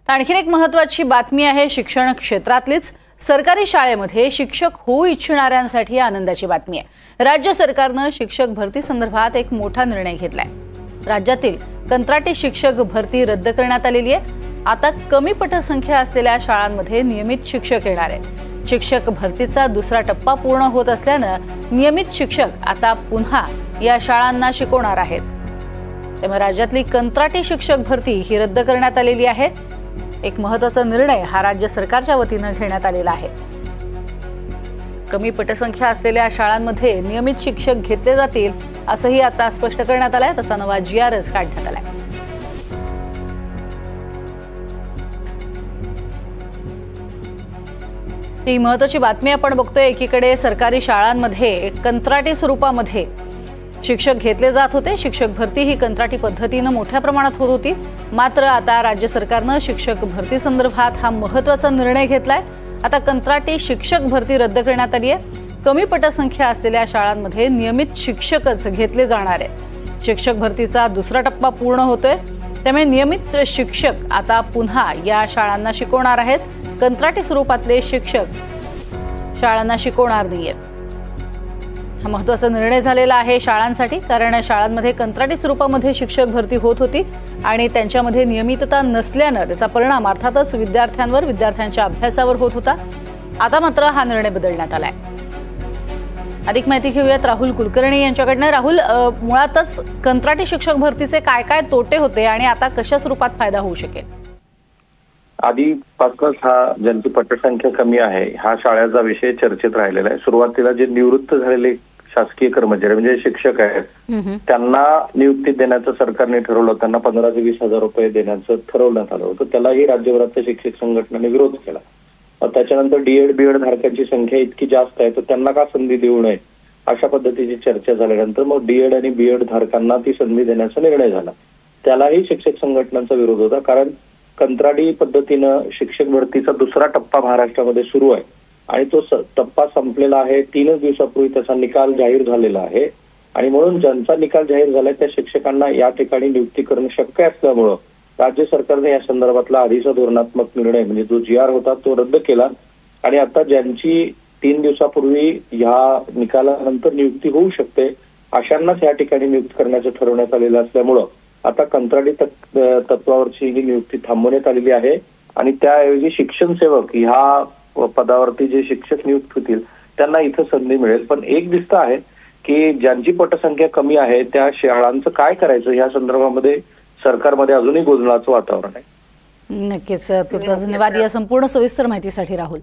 आणखी एक महत्त्वाची बातमी आहे शिक्षण क्षेत्रातलीच। सरकारी शाळेमध्ये शिक्षक होऊ इच्छिणाऱ्यांसाठी आनंदाची बातमी आहे। राज्य सरकारने शिक्षक भरती संदर्भात एक मोठा निर्णय घेतलाय। राज्यातील कंत्राटी शिक्षक भरती रद्द करण्यात आलेली आहे। आता कमी पटसंख्या असलेल्या शाळांमध्ये नियमित शिक्षक येणार आहेत। शिक्षक भरतीचा दुसरा टप्पा पूर्ण होत असल्याने नियमित शिक्षक आता पुन्हा या शाळांना शिकवणार आहेत। त्यामुळे राज्यातली कंत्राटी शिक्षक भरती ही रद्द करण्यात आलेली आहे। एक महत्त्वाचा निर्णय हा राज्य सरकारच्या वतीने घेण्यात आलेला आहे। कमी पटसंख्या असलेल्या शाळांमध्ये नियमित शिक्षक घेतले जातील असंही आता स्पष्ट करण्यात आलंय। तसा नवा GRS काढण्यात आलाय। ही महत्त्वाची बातमी आपण बघतोय। एकीकडे सरकारी शाळांमध्ये कंत्राटी स्वरूपामध्ये शिक्षक घेतले जात होते। शिक्षक भरती ही कंत्राटी पद्धतीने मोठ्या प्रमाणात होत होती। मात्र आता राज्य सरकारने शिक्षक भरती संदर्भात हा महत्त्वाचा निर्णय घेतलाय। आता कंत्राटी शिक्षक भरती रद्द करण्यात आली आहे। कमी पटसंख्या असलेल्या शाळांमध्ये नियमित शिक्षकच घेतले जाणार आहेत। शिक्षक भरतीचा दुसरा टप्पा पूर्ण होतोय, त्यामुळे नियमित शिक्षक आता पुन्हा या शाळांना शिकवणार आहेत। कंत्राटी स्वरूपातले शिक्षक शाळांना शिकवणार नाहीयेत। हा महत्त्वाचा निर्णय झालेला आहे शाळांसाठी, कारण शाळांमध्ये कंत्राटी स्वरूपामध्ये शिक्षक भरती होत होती आणि त्यांच्यामध्ये नियमितता नसल्याने त्याचा परिणाम अर्थातच विद्यार्थ्यांवर, विद्यार्थ्यांच्या अभ्यासावर होत होता। आता मात्र हा निर्णय बदलण्यात आलाय। अधिक माहिती घेऊयात राहुल कुलकर्णी यांच्याकडनं। राहुल, मुळातच कंत्राटी शिक्षक भरतीचे काय काय तोटे होते आणि आता कशा स्वरूपात फायदा होऊ शकेल? आधीपासूनच हा ज्यांची पटसंख्या कमी आहे हा शाळेचा विषय चर्चेत राहिलेला आहे। सुरुवातीला जे निवृत्त झालेले शासकीय कर्मचारी म्हणजे शिक्षक आहेत त्यांना नियुक्ती देण्याचं सरकारने ठरवलं। त्यांना 15 ते 20 हजार रुपये देण्याचं ठरवण्यात आलं होतं। त्यालाही राज्यभरातल्या शिक्षक संघटनांनी विरोध केला। त्याच्यानंतर डीएड बीएड धारकांची संख्या इतकी जास्त आहे तर त्यांना का संधी देऊ नये अशा पद्धतीची चर्चा झाल्यानंतर मग डीएड आणि बीएड धारकांना ती संधी देण्याचा निर्णय झाला। त्यालाही शिक्षक संघटनांचा विरोध होता, कारण कंत्राटी पद्धतीनं शिक्षक भरतीचा दुसरा टप्पा महाराष्ट्रामध्ये सुरू आहे आणि तो टप्पा संपलेला आहे। 3 दिवसापूर्वी त्याचा निकाल जाहीर झालेला आहे आणि म्हणून ज्यांचा निकाल जाहीर झालाय त्या शिक्षकांना या ठिकाणी नियुक्ती करणं शक्य असल्यामुळं राज्य सरकारने या संदर्भातला आधीचा धोरणात्मक निर्णय म्हणजे जो GR होता तो रद्द केला आणि आता ज्यांची 3 दिवसापूर्वी ह्या निकालानंतर नियुक्ती होऊ शकते अशांनाच या ठिकाणी नियुक्त करण्याचं ठरवण्यात आलेलं असल्यामुळं आता कंत्राटी तत्वावरची ही नियुक्ती थांबवण्यात आलेली आहे आणि त्याऐवजी शिक्षण सेवक ह्या पदावरती जे शिक्षक नियुक्त होतील त्यांना इथं संधी मिळेल। पण एक दिसत आहे की ज्यांची पटसंख्या कमी आहे त्या शाळांचं काय करायचं या संदर्भामध्ये सरकारमध्ये अजूनही गोंधळाचं वातावरण आहे। नक्कीच, धन्यवाद या संपूर्ण सविस्तर माहितीसाठी राहुल।